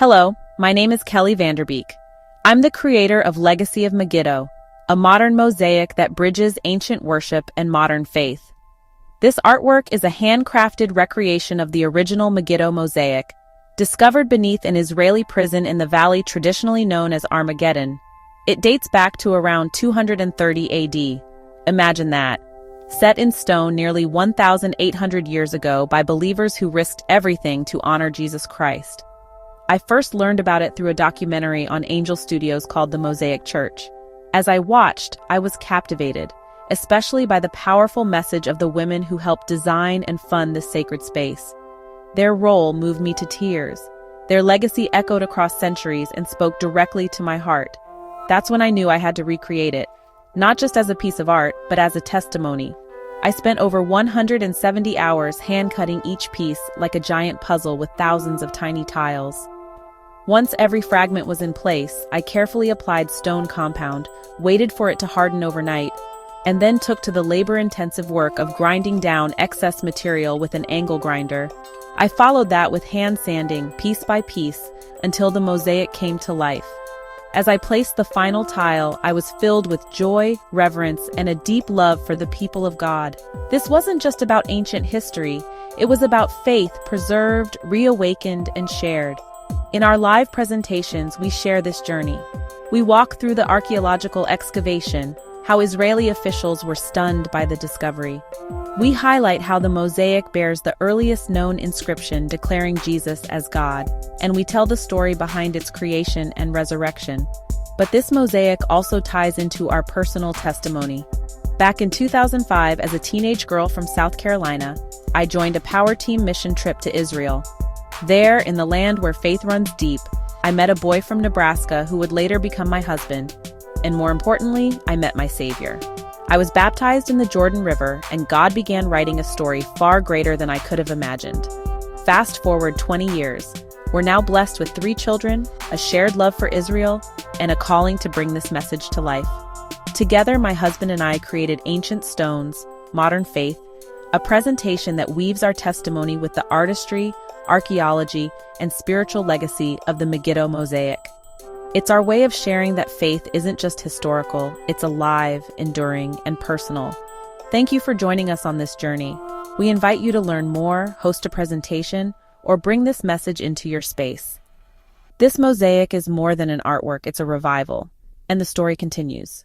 Hello, my name is Kelly Vanderbeek. I'm the creator of Legacy of Megiddo, a modern mosaic that bridges ancient worship and modern faith. This artwork is a handcrafted recreation of the original Megiddo mosaic, discovered beneath an Israeli prison in the valley traditionally known as Armageddon. It dates back to around 230 AD. Imagine that. Set in stone nearly 1,800 years ago by believers who risked everything to honor Jesus Christ. I first learned about it through a documentary on Angel Studios called The Mosaic Church. As I watched, I was captivated, especially by the powerful message of the women who helped design and fund this sacred space. Their role moved me to tears. Their legacy echoed across centuries and spoke directly to my heart. That's when I knew I had to recreate it, not just as a piece of art, but as a testimony. I spent over 170 hours hand-cutting each piece like a giant puzzle with thousands of tiny tiles. Once every fragment was in place, I carefully applied stone compound, waited for it to harden overnight, and then took to the labor-intensive work of grinding down excess material with an angle grinder. I followed that with hand sanding, piece by piece, until the mosaic came to life. As I placed the final tile, I was filled with joy, reverence, and a deep love for the people of God. This wasn't just about ancient history, it was about faith preserved, reawakened, and shared. In our live presentations, we share this journey. We walk through the archaeological excavation, how Israeli officials were stunned by the discovery. We highlight how the mosaic bears the earliest known inscription declaring Jesus as God, and we tell the story behind its creation and resurrection. But this mosaic also ties into our personal testimony. Back in 2005, as a teenage girl from South Carolina, I joined a power team mission trip to Israel. There, in the land where faith runs deep, I met a boy from Nebraska who would later become my husband. And more importantly, I met my Savior. I was baptized in the Jordan River, and God began writing a story far greater than I could have imagined. Fast forward 20 years. We're now blessed with 3 children, a shared love for Israel, and a calling to bring this message to life. Together, my husband and I created Ancient Stones, Modern Faith, a presentation that weaves our testimony with the artistry, archaeology, and spiritual legacy of the Megiddo mosaic. It's our way of sharing that faith isn't just historical, it's alive, enduring, and personal. Thank you for joining us on this journey. We invite you to learn more, host a presentation, or bring this message into your space. This mosaic is more than an artwork, it's a revival. And the story continues.